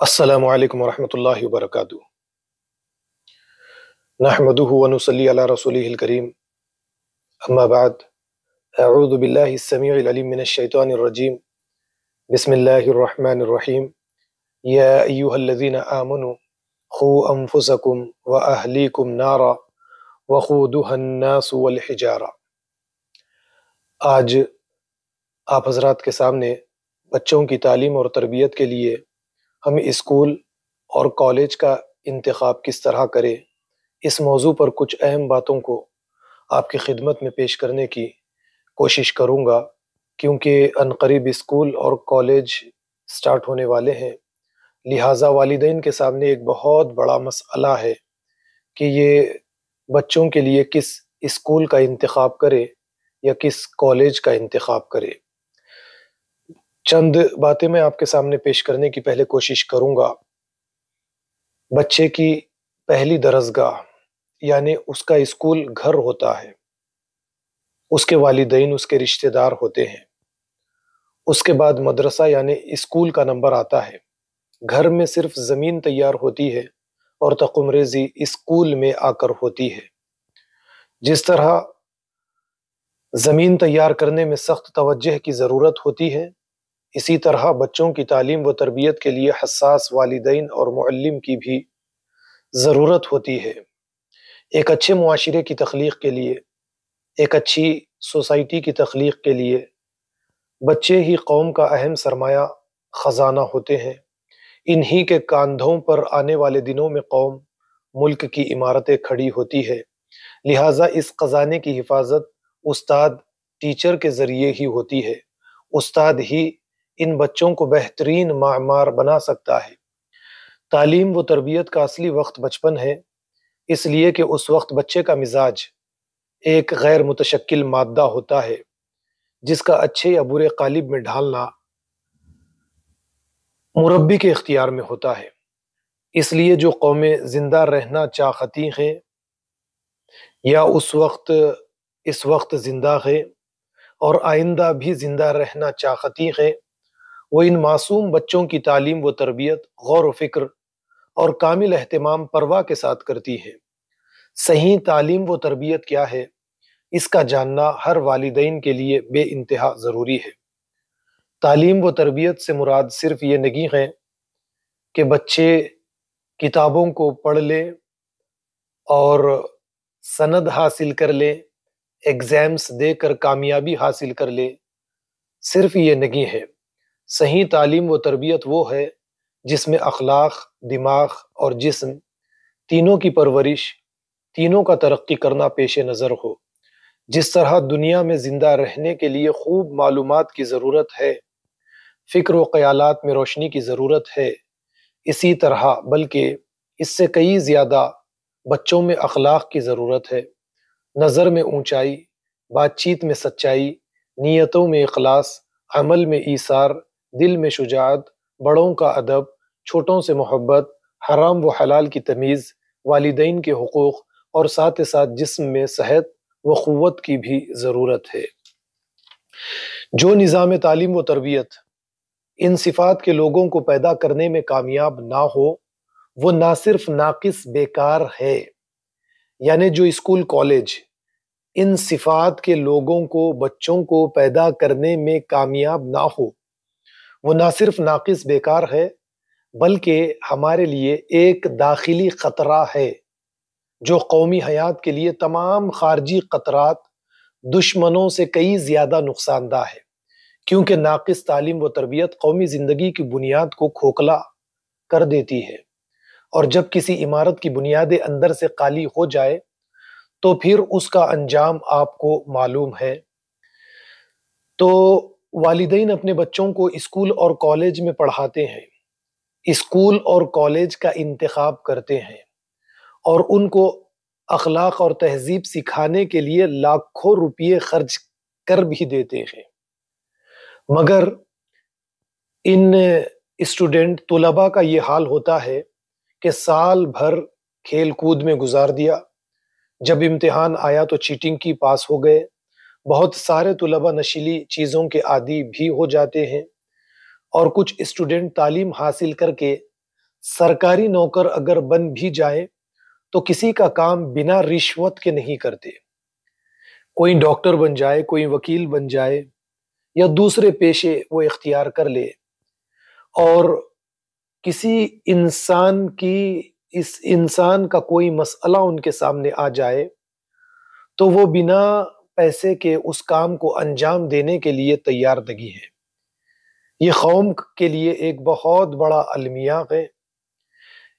السلام علیکم ورحمۃ اللہ وبرکاتہ۔ نحمده ونصلی علی رسولہ الکریم، اما بعد، اعوذ باللہ السمیع العلیم من الشیطان الرجیم، بسم اللہ الرحمن الرحیم۔ یا ایہا الذین آمنوا قوا انفسکم واہلیکم نارا وقودها الناس والحجارہ۔ آج آپ حضرات کے سامنے بچوں کی تعلیم اور تربیت کے لیے ہم اسکول اور کالج کا انتخاب کس طرح کریں، اس موضوع پر کچھ اہم باتوں کو آپ کی خدمت میں پیش کرنے کی کوشش کروں گا، کیونکہ عنقریب اسکول اور کالج سٹارٹ ہونے والے ہیں، لہٰذا والدین کے سامنے ایک بہت بڑا مسئلہ ہے کہ یہ بچوں کے لیے کس اسکول کا انتخاب کرے یا کس کالج کا انتخاب کرے۔ چند باتیں میں آپ کے سامنے پیش کرنے کی پہلے کوشش کروں گا۔ بچے کی پہلی درسگاہ یعنی اس کا اسکول گھر ہوتا ہے، اس کے والدین اس کے رشتہ دار ہوتے ہیں، اس کے بعد مدرسہ یعنی اسکول کا نمبر آتا ہے، گھر میں صرف زمین تیار ہوتی ہے اور تقوم ریزی اسکول میں آ کر ہوتی ہے۔ جس طرح زمین تیار کرنے میں سخت توجہ کی ضرورت ہوتی ہے، اسی طرح بچوں کی تعلیم و تربیت کے لیے حساس والدین اور معلم کی بھی ضرورت ہوتی ہے۔ ایک اچھے معاشرے کی تخلیق کے لیے، ایک اچھی سوسائٹی کی تخلیق کے لیے بچے ہی قوم کا اہم سرمایہ خزانہ ہوتے ہیں۔ انہی کے کاندھوں پر آنے والے دنوں میں قوم ملک کی عمارتیں کھڑی ہوتی ہے، لہٰذا اس خزانے کی حفاظت استاد ٹیچر کے ذریعے ہی ہوتی ہے۔ استاد ہی ان بچوں کو بہترین معمار بنا سکتا ہے۔ تعلیم و تربیت کا اصلی وقت بچپن ہے، اس لیے کہ اس وقت بچے کا مزاج ایک غیر متشکل مادہ ہوتا ہے، جس کا اچھے یا برے قالب میں ڈھالنا مربی کے اختیار میں ہوتا ہے۔ اس لیے جو قومیں زندہ رہنا چاہتی ہیں یا اس وقت زندہ ہیں اور آئندہ بھی زندہ رہنا چاہتی ہیں، وہ ان معصوم بچوں کی تعلیم و تربیت غور و فکر اور کامل اہتمام پرواہ کے ساتھ کرتی ہے۔ صحیح تعلیم و تربیت کیا ہے، اس کا جاننا ہر والدین کے لیے بے انتہا ضروری ہے۔ تعلیم و تربیت سے مراد صرف یہ نہیں ہے کہ بچے کتابوں کو پڑھ لے اور سند حاصل کر لے، ایگزامز دے کر کامیابی حاصل کر لے، صرف یہ نہیں ہے۔ صحیح تعلیم و تربیت وہ ہے جس میں اخلاق، دماغ اور جسم تینوں کی پرورش، تینوں کا ترقی کرنا پیش نظر ہو۔ جس طرح دنیا میں زندہ رہنے کے لیے خوب معلومات کی ضرورت ہے، فکر و خیالات میں روشنی کی ضرورت ہے، اسی طرح بلکہ اس سے کئی زیادہ بچوں میں اخلاق کی ضرورت ہے۔ نظر میں اونچائی، بات چیت میں سچائی، نیتوں میں اخلاص، عمل میں ایثار، دل میں شجاعت، بڑوں کا ادب، چھوٹوں سے محبت، حرام و حلال کی تمیز، والدین کے حقوق اور ساتھ جسم میں صحت و قوت کی بھی ضرورت ہے۔ جو نظام تعلیم و تربیت ان صفات کے لوگوں کو پیدا کرنے میں کامیاب نہ ہو، وہ نہ صرف ناقص بیکار ہے، یعنی جو اسکول کالج ان صفات کے لوگوں کو، بچوں کو پیدا کرنے میں کامیاب نہ ہو، وہ نہ صرف ناقص بیکار ہے بلکہ ہمارے لیے ایک داخلی خطرہ ہے، جو قومی حیات کے لیے تمام خارجی خطرات، دشمنوں سے کئی زیادہ نقصان دہ ہے، کیونکہ ناقص تعلیم و تربیت قومی زندگی کی بنیاد کو کھوکھلا کر دیتی ہے، اور جب کسی عمارت کی بنیادیں اندر سے خالی ہو جائے تو پھر اس کا انجام آپ کو معلوم ہے۔ تو والدین اپنے بچوں کو اسکول اور کالج میں پڑھاتے ہیں، اسکول اور کالج کا انتخاب کرتے ہیں اور ان کو اخلاق اور تہذیب سکھانے کے لیے لاکھوں روپے خرچ کر بھی دیتے ہیں، مگر ان اسٹوڈنٹ طلباء کا یہ حال ہوتا ہے کہ سال بھر کھیل کود میں گزار دیا، جب امتحان آیا تو چیٹنگ کی، پاس ہو گئے۔ بہت سارے طلباء نشیلی چیزوں کے عادی بھی ہو جاتے ہیں، اور کچھ اسٹوڈنٹ تعلیم حاصل کر کے سرکاری نوکر اگر بن بھی جائے تو کسی کا کام بنا رشوت کے نہیں کرتے۔ کوئی ڈاکٹر بن جائے، کوئی وکیل بن جائے یا دوسرے پیشے وہ اختیار کر لے، اور کسی انسان کا کوئی مسئلہ ان کے سامنے آ جائے تو وہ بنا پیسے کے اس کام کو انجام دینے کے لیے تیار دگی ہے۔ یہ قوم کے لیے ایک بہت بڑا المیہ ہے،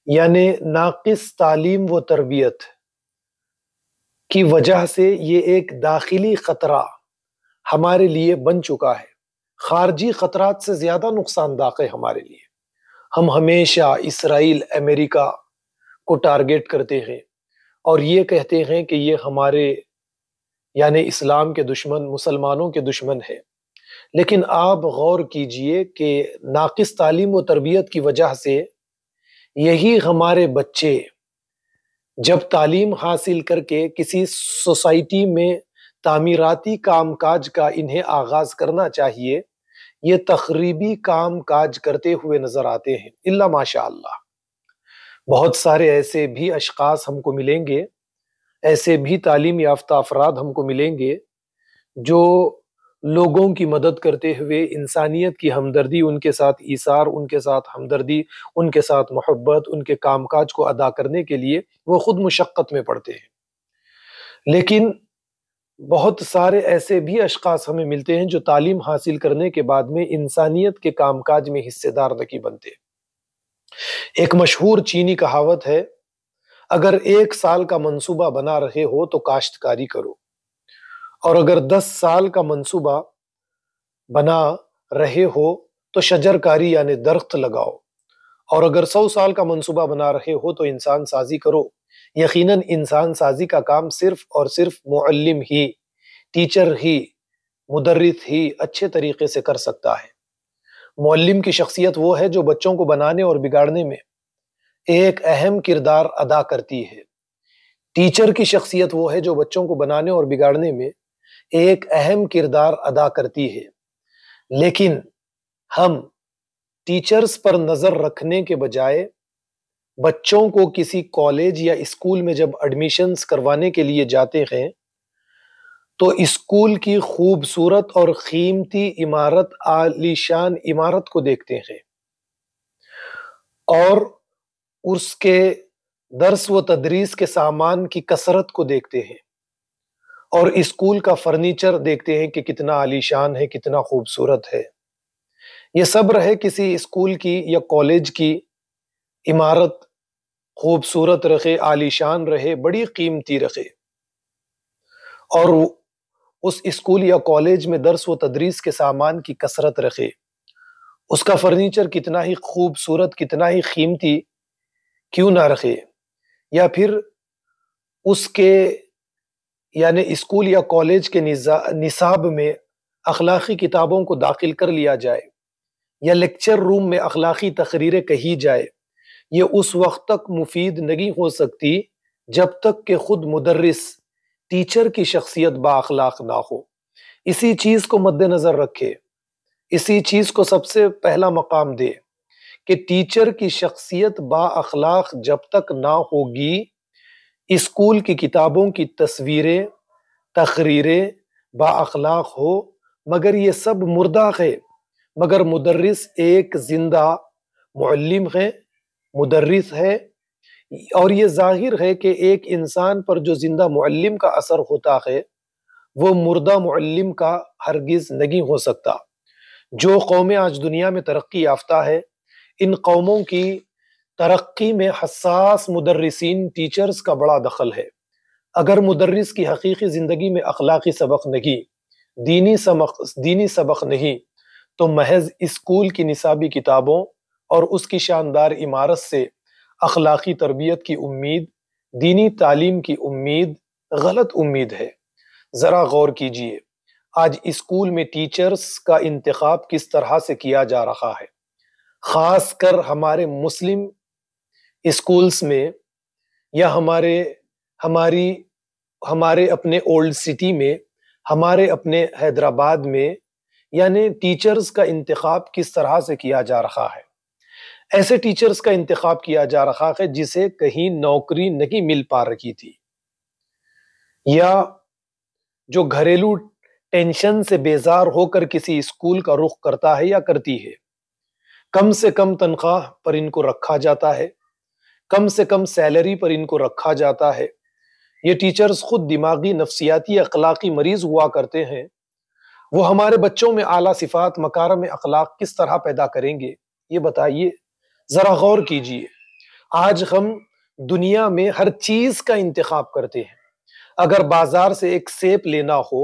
یعنی ناقص تعلیم و تربیت کی وجہ سے یہ ایک داخلی خطرہ ہمارے لیے بن چکا ہے، خارجی خطرات سے زیادہ نقصان دہ ہے ہمارے لیے۔ ہم ہمیشہ اسرائیل، امریکہ کو ٹارگیٹ کرتے ہیں اور یہ کہتے ہیں کہ یہ ہمارے یعنی اسلام کے دشمن، مسلمانوں کے دشمن ہے، لیکن آپ غور کیجئے کہ ناقص تعلیم و تربیت کی وجہ سے یہی ہمارے بچے جب تعلیم حاصل کر کے کسی سوسائٹی میں تعمیراتی کام کاج کا انہیں آغاز کرنا چاہیے، یہ تخریبی کام کاج کرتے ہوئے نظر آتے ہیں، الا ماشاء اللہ۔ بہت سارے ایسے بھی اشخاص ہم کو ملیں گے، ایسے بھی تعلیم یافتہ افراد ہم کو ملیں گے جو لوگوں کی مدد کرتے ہوئے انسانیت کی ہمدردی، ان کے ساتھ ایثار، ان کے ساتھ ہمدردی، ان کے ساتھ محبت، ان کے کام کاج کو ادا کرنے کے لیے وہ خود مشقت میں پڑتے ہیں۔ لیکن بہت سارے ایسے بھی اشخاص ہمیں ملتے ہیں جو تعلیم حاصل کرنے کے بعد میں انسانیت کے کام کاج میں حصے دار نہیں بنتے۔ ایک مشہور چینی کہاوت ہے، اگر 1 سال کا منصوبہ بنا رہے ہو تو کاشتکاری کرو، اور اگر 10 سال کا منصوبہ بنا رہے ہو تو شجر کاری یعنی درخت لگاؤ، اور اگر 100 سال کا منصوبہ بنا رہے ہو تو انسان سازی کرو۔ یقیناً انسان سازی کا کام صرف اور صرف معلم ہی، ٹیچر ہی، مدرس ہی اچھے طریقے سے کر سکتا ہے۔ معلم کی شخصیت وہ ہے جو بچوں کو بنانے اور بگاڑنے میں ایک اہم کردار ادا کرتی ہے۔ ٹیچر کی شخصیت وہ ہے جو بچوں کو بنانے اور بگاڑنے میں ایک اہم کردار ادا کرتی ہے۔ لیکن ہم ٹیچرز پر نظر رکھنے کے بجائے بچوں کو کسی کالج یا اسکول میں جب ایڈمیشنز کروانے کے لیے جاتے ہیں تو اسکول کی خوبصورت اور قیمتی عمارت، عالی شان عمارت کو دیکھتے ہیں اور اس کے درس و تدریس کے سامان کی کثرت کو دیکھتے ہیں، اور اسکول کا فرنیچر دیکھتے ہیں کہ کتنا عالی شان ہے، کتنا خوبصورت ہے۔ یہ سب رہے کسی اسکول کی یا کالج کی عمارت خوبصورت رہے، عالی شان رہے، بڑی قیمتی رہے، اور اس اسکول یا کالج میں درس و تدریس کے سامان کی کثرت رہے، اس کا فرنیچر کتنا ہی خوبصورت، کتنا ہی قیمتی کیوں نہ رہے، یا پھر اس کے یعنی اسکول یا کالج کے نصاب میں اخلاقی کتابوں کو داخل کر لیا جائے یا لیکچر روم میں اخلاقی تقریریں کہی جائے، یہ اس وقت تک مفید نہیں ہو سکتی جب تک کہ خود مدرس، ٹیچر کی شخصیت با اخلاق نہ ہو۔ اسی چیز کو مد نظر رکھے، اسی چیز کو سب سے پہلا مقام دے کہ ٹیچر کی شخصیت با اخلاق جب تک نہ ہوگی، اسکول کی کتابوں کی تصویریں، تقریریں با اخلاق ہو مگر یہ سب مردہ ہے۔ مگر مدرس ایک زندہ معلم ہے، مدرس ہے، اور یہ ظاہر ہے کہ ایک انسان پر جو زندہ معلم کا اثر ہوتا ہے وہ مردہ معلم کا ہرگز نہیں ہو سکتا۔ جو قومیں آج دنیا میں ترقی یافتہ ہے، ان قوموں کی ترقی میں حساس مدرسین، ٹیچرز کا بڑا دخل ہے۔ اگر مدرس کی حقیقی زندگی میں اخلاقی سبق نہیں، دینی سبق نہیں، تو محض اسکول کی نصابی کتابوں اور اس کی شاندار عمارت سے اخلاقی تربیت کی امید، دینی تعلیم کی امید غلط امید ہے۔ ذرا غور کیجئے، آج اسکول میں ٹیچرز کا انتخاب کس طرح سے کیا جا رہا ہے، خاص کر ہمارے مسلم اسکولز میں یا ہمارے اپنے اولڈ سٹی میں، ہمارے اپنے حیدرآباد میں، یعنی ٹیچرز کا انتخاب کس طرح سے کیا جا رہا ہے۔ ایسے ٹیچرز کا انتخاب کیا جا رہا ہے جسے کہیں نوکری نہیں مل پا رہی تھی، یا جو گھریلو ٹینشن سے بیزار ہو کر کسی اسکول کا رخ کرتا ہے یا کرتی ہے۔ کم سے کم تنخواہ پر ان کو رکھا جاتا ہے، کم سے کم سیلری پر ان کو رکھا جاتا ہے۔ یہ ٹیچرز خود دماغی، نفسیاتی، اخلاقی مریض ہوا کرتے ہیں۔ وہ ہمارے بچوں میں اعلیٰ صفات، مکارم اخلاق کس طرح پیدا کریں گے، یہ بتائیے، ذرا غور کیجئے۔ آج ہم دنیا میں ہر چیز کا انتخاب کرتے ہیں۔ اگر بازار سے ایک سیب لینا ہو،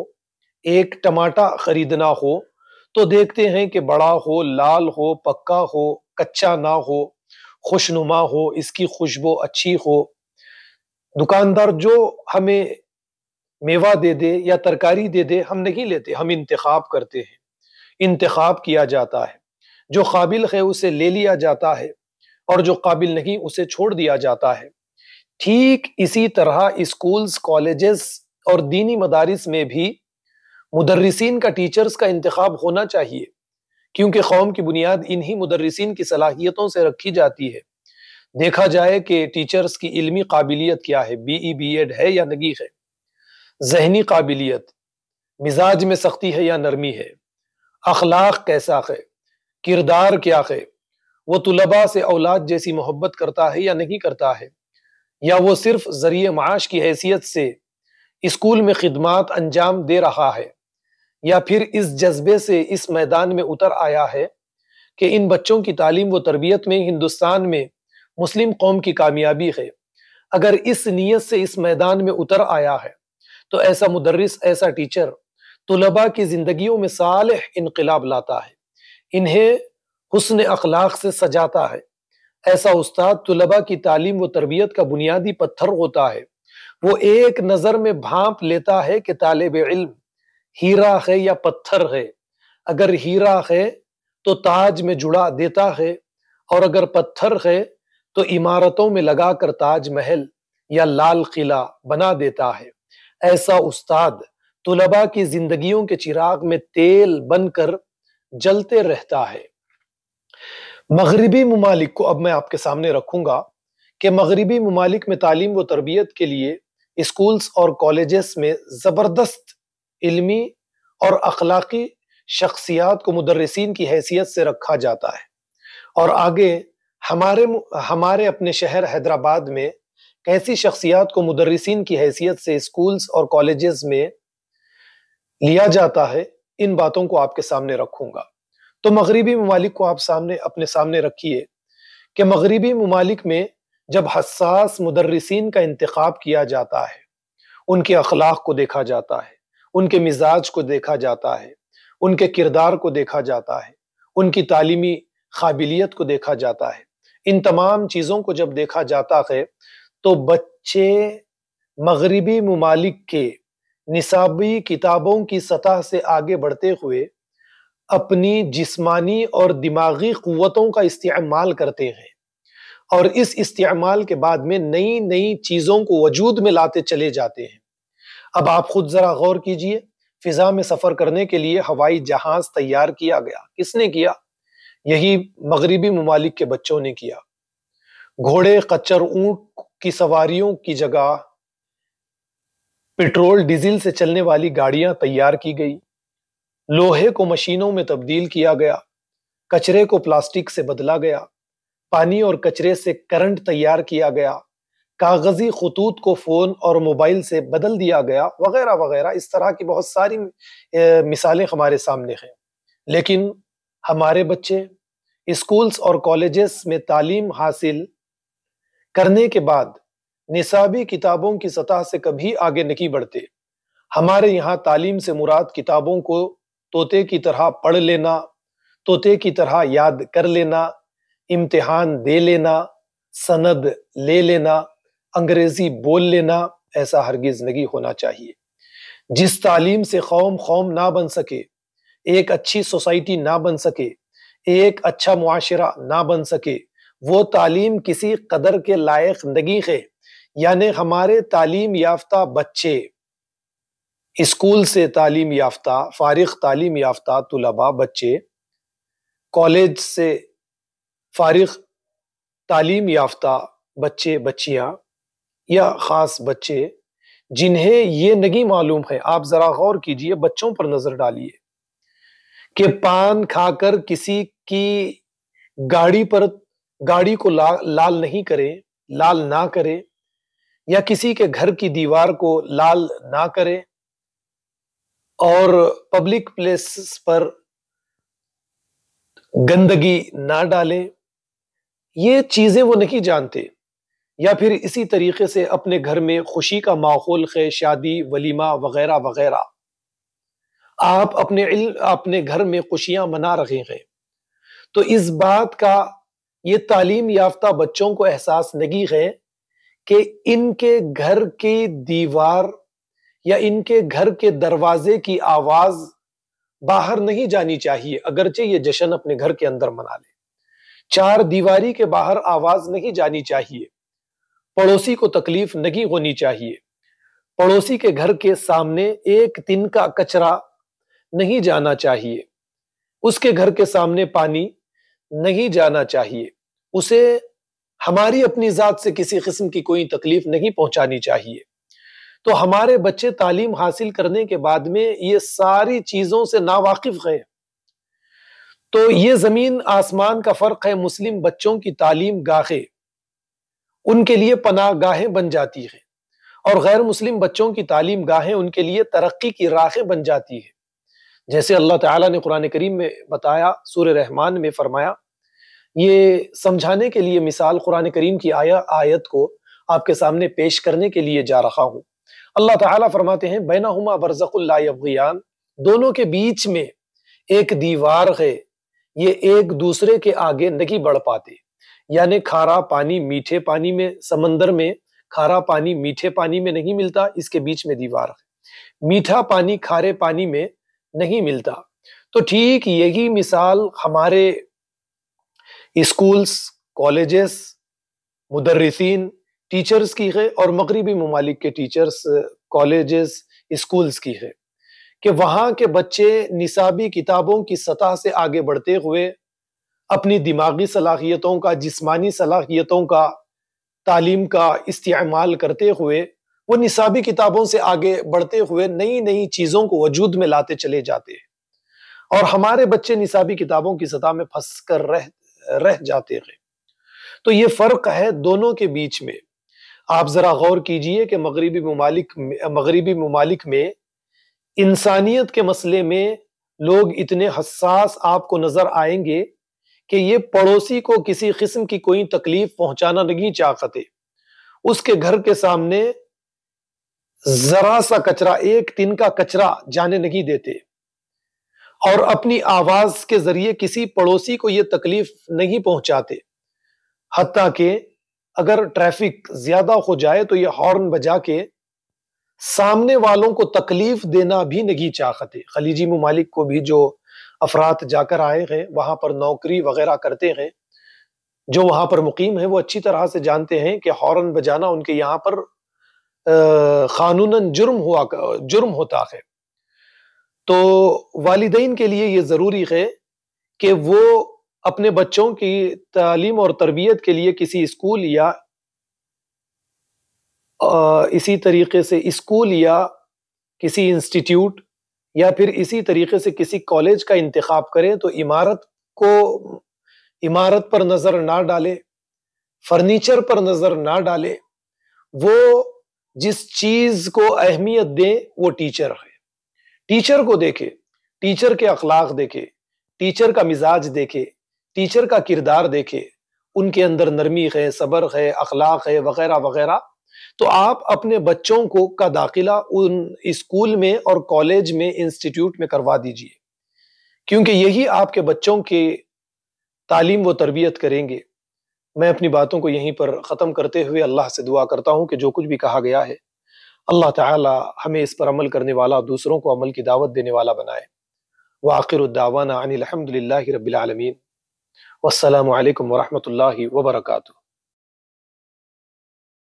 ایک ٹماٹر خریدنا ہو، تو دیکھتے ہیں کہ بڑا ہو، لال ہو، پکا ہو، کچا نہ ہو، خوشنما ہو، اس کی خوشبو اچھی ہو۔ دکاندار جو ہمیں میوہ دے دے یا ترکاری دے دے، ہم نہیں لیتے، ہم انتخاب کرتے ہیں۔ انتخاب کیا جاتا ہے، جو قابل ہے اسے لے لیا جاتا ہے، اور جو قابل نہیں اسے چھوڑ دیا جاتا ہے۔ ٹھیک اسی طرح اسکولز، کالجز اور دینی مدارس میں بھی مدرسین کا، ٹیچرز کا انتخاب ہونا چاہیے، کیونکہ قوم کی بنیاد انہی مدرسین کی صلاحیتوں سے رکھی جاتی ہے۔ دیکھا جائے کہ ٹیچرز کی علمی قابلیت کیا ہے، بی ای بی ایڈ ہے یا نہیں ہے، ذہنی قابلیت، مزاج میں سختی ہے یا نرمی ہے، اخلاق کیسا ہے، کردار کیا ہے، وہ طلباء سے اولاد جیسی محبت کرتا ہے یا نہیں کرتا ہے، یا وہ صرف ذریعہ معاش کی حیثیت سے اسکول میں خدمات انجام دے رہا ہے، یا پھر اس جذبے سے اس میدان میں اتر آیا ہے کہ ان بچوں کی تعلیم و تربیت میں ہندوستان میں مسلم قوم کی کامیابی ہے۔ اگر اس نیت سے اس میدان میں اتر آیا ہے تو ایسا مدرس، ایسا ٹیچر طلباء کی زندگیوں میں صالح انقلاب لاتا ہے، انہیں حسن اخلاق سے سجاتا ہے۔ ایسا استاد طلباء کی تعلیم و تربیت کا بنیادی پتھر ہوتا ہے۔ وہ ایک نظر میں بھانپ لیتا ہے کہ طالب علم ہیرا ہے یا پتھر ہے۔ اگر ہیرا ہے تو تاج میں جڑا دیتا ہے، اور اگر پتھر ہے تو عمارتوں میں لگا کر تاج محل یا لال قلعہ بنا دیتا ہے۔ ایسا استاد طلباء کی زندگیوں کے چراغ میں تیل بن کر جلتے رہتا ہے۔ مغربی ممالک کو اب میں آپ کے سامنے رکھوں گا کہ مغربی ممالک میں تعلیم و تربیت کے لیے اسکولز اور کالجز میں زبردست علمی اور اخلاقی شخصیات کو مدرسین کی حیثیت سے رکھا جاتا ہے، اور آگے ہمارے اپنے شہر حیدرآباد میں کیسی شخصیات کو مدرسین کی حیثیت سے اسکولز اور کالجز میں لیا جاتا ہے، ان باتوں کو آپ کے سامنے رکھوں گا۔ تو مغربی ممالک کو آپ اپنے سامنے رکھیے کہ مغربی ممالک میں جب حساس مدرسین کا انتخاب کیا جاتا ہے، ان کے اخلاق کو دیکھا جاتا ہے، ان کے مزاج کو دیکھا جاتا ہے، ان کے کردار کو دیکھا جاتا ہے، ان کی تعلیمی قابلیت کو دیکھا جاتا ہے، ان تمام چیزوں کو جب دیکھا جاتا ہے تو بچے مغربی ممالک کے نصابی کتابوں کی سطح سے آگے بڑھتے ہوئے اپنی جسمانی اور دماغی قوتوں کا استعمال کرتے ہیں، اور اس استعمال کے بعد میں نئی نئی چیزوں کو وجود میں لاتے چلے جاتے ہیں۔ اب آپ خود ذرا غور کیجئے، فضا میں سفر کرنے کے لیے ہوائی جہاز تیار کیا گیا، کس نے کیا؟ یہی مغربی ممالک کے بچوں نے کیا۔ گھوڑے، خچر، اونٹ کی سواریوں کی جگہ پیٹرول، ڈیزل سے چلنے والی گاڑیاں تیار کی گئی، لوہے کو مشینوں میں تبدیل کیا گیا، کچرے کو پلاسٹک سے بدلا گیا، پانی اور کچرے سے کرنٹ تیار کیا گیا، کاغذی خطوط کو فون اور موبائل سے بدل دیا گیا، وغیرہ وغیرہ۔ اس طرح کی بہت ساری مثالیں ہمارے سامنے ہیں۔ لیکن ہمارے بچے اسکولز اور کالجز میں تعلیم حاصل کرنے کے بعد نصابی کتابوں کی سطح سے کبھی آگے نہیں بڑھتے۔ ہمارے یہاں تعلیم سے مراد کتابوں کو طوطے کی طرح پڑھ لینا، طوطے کی طرح یاد کر لینا، امتحان دے لینا، سند لے لینا، انگریزی بول لینا، ایسا ہرگز نہیں ہونا چاہیے۔ جس تعلیم سے قوم نہ بن سکے، ایک اچھی سوسائٹی نہ بن سکے، ایک اچھا معاشرہ نہ بن سکے، وہ تعلیم کسی قدر کے لائق نہیں ہے۔ یعنی ہمارے تعلیم یافتہ بچے، اسکول سے تعلیم یافتہ، فارغ تعلیم یافتہ طلباء بچے، کالج سے فارغ تعلیم یافتہ بچے بچیاں یا خاص بچے جنہیں یہ نہیں معلوم ہے، آپ ذرا غور کیجئے، بچوں پر نظر ڈالیے کہ پان کھا کر کسی کی گاڑی کو لال نہیں کرے، لال نہ کرے، یا کسی کے گھر کی دیوار کو لال نہ کرے، اور پبلک پلیسز پر گندگی نہ ڈالے. یہ چیزیں وہ نہیں جانتے. یا پھر اسی طریقے سے اپنے گھر میں خوشی کا ماحول ہے، شادی ولیمہ وغیرہ وغیرہ، آپ اپنے گھر میں خوشیاں منا رہے ہیں، تو اس بات کا یہ تعلیم یافتہ بچوں کو احساس نہیں ہے کہ ان کے گھر کی دیوار یا ان کے گھر کے دروازے کی آواز باہر نہیں جانی چاہیے، اگرچہ یہ جشن اپنے گھر کے اندر منا لے. چار دیواری کے باہر آواز نہیں جانی چاہیے، پڑوسی کو تکلیف نہیں ہونی چاہیے، پڑوسی کے گھر کے سامنے ایک دن کا کچرا نہیں جانا چاہیے، اس کے گھر کے سامنے پانی نہیں جانا چاہیے، اسے ہماری اپنی ذات سے کسی قسم کی کوئی تکلیف نہیں پہنچانی چاہیے. تو ہمارے بچے تعلیم حاصل کرنے کے بعد میں یہ ساری چیزوں سے ناواقف ہیں. تو یہ زمین آسمان کا فرق ہے. مسلم بچوں کی تعلیم گاہیں ان کے لیے پناہ گاہیں بن جاتی ہیں، اور غیر مسلم بچوں کی تعلیم گاہیں ان کے لیے ترقی کی راہیں بن جاتی ہیں. جیسے اللہ تعالیٰ نے قرآن کریم میں بتایا، سورہ رحمان میں فرمایا، یہ سمجھانے کے لیے مثال قرآن کریم کی آیت کو آپ کے سامنے پیش کرنے کے لیے جا رہا ہوں. اللہ تعالیٰ فرماتے ہیں بینہما برزخ لا یبغیان، دونوں کے بیچ میں ایک دیوار ہے، یہ ایک دوسرے کے آگے نہیں بڑھ پاتے. یعنی کھارا پانی میٹھے پانی میں، سمندر میں کھارا پانی میٹھے پانی میں نہیں ملتا، اس کے بیچ میں دیوار ہے. میٹھا پانی کھارے پانی میں نہیں ملتا. تو ٹھیک یہی مثال ہمارے اسکولز، کالجز، مدرسین، ٹیچرز کی ہے، اور مغربی ممالک کے ٹیچرز، کالجز، اسکولز کی ہے، کہ وہاں کے بچے نصابی کتابوں کی سطح سے آگے بڑھتے ہوئے اپنی دماغی صلاحیتوں کا، جسمانی صلاحیتوں کا، تعلیم کا استعمال کرتے ہوئے وہ نصابی کتابوں سے آگے بڑھتے ہوئے نئی نئی چیزوں کو وجود میں لاتے چلے جاتے ہیں، اور ہمارے بچے نصابی کتابوں کی سطح میں پھنس کر رہ جاتے ہیں. تو یہ فرق ہے دونوں کے بیچ میں. آپ ذرا غور کیجئے کہ مغربی ممالک میں انسانیت کے مسئلے میں لوگ اتنے حساس آپ کو نظر آئیں گے کہ یہ پڑوسی کو کسی قسم کی کوئی تکلیف پہنچانا نہیں چاہتے. اس کے گھر کے سامنے ذرا سا کچرا، ایک دن کا کچرا جانے نہیں دیتے، اور اپنی آواز کے ذریعے کسی پڑوسی کو یہ تکلیف نہیں پہنچاتے. حتیٰ کہ اگر ٹریفک زیادہ ہو جائے تو یہ ہارن بجا کے سامنے والوں کو تکلیف دینا بھی نہیں چاہتے. خلیجی ممالک کو بھی جو افراد جا کر آئے ہیں، وہاں پر نوکری وغیرہ کرتے ہیں، جو وہاں پر مقیم ہیں، وہ اچھی طرح سے جانتے ہیں کہ ہارن بجانا ان کے یہاں پر قانوناً جرم ہوتا ہے. تو والدین کے لیے یہ ضروری ہے کہ وہ اپنے بچوں کی تعلیم اور تربیت کے لیے کسی اسکول یا اسی طریقے سے اسکول یا کسی انسٹیٹیوٹ یا پھر اسی طریقے سے کسی کالج کا انتخاب کریں. تو عمارت پر نظر نہ ڈالے، فرنیچر پر نظر نہ ڈالے، وہ جس چیز کو اہمیت دے وہ ٹیچر ہے. ٹیچر کو دیکھے، ٹیچر کے اخلاق دیکھے، ٹیچر کا مزاج دیکھے، ٹیچر کا کردار دیکھے، ان کے اندر نرمی ہے، صبر ہے، اخلاق ہے، وغیرہ وغیرہ. تو آپ اپنے بچوں کا داخلہ ان اسکول میں اور کالج میں، انسٹیٹیوٹ میں کروا دیجئے، کیونکہ یہی آپ کے بچوں کی تعلیم و تربیت کریں گے. میں اپنی باتوں کو یہیں پر ختم کرتے ہوئے اللہ سے دعا کرتا ہوں کہ جو کچھ بھی کہا گیا ہے اللہ تعالی ہمیں اس پر عمل کرنے والا، دوسروں کو عمل کی دعوت دینے والا بنائے. وآخر الدعوانا ان الحمد للہ رب العالمین، والسلام علیکم ورحمۃ اللہ وبرکاتہ.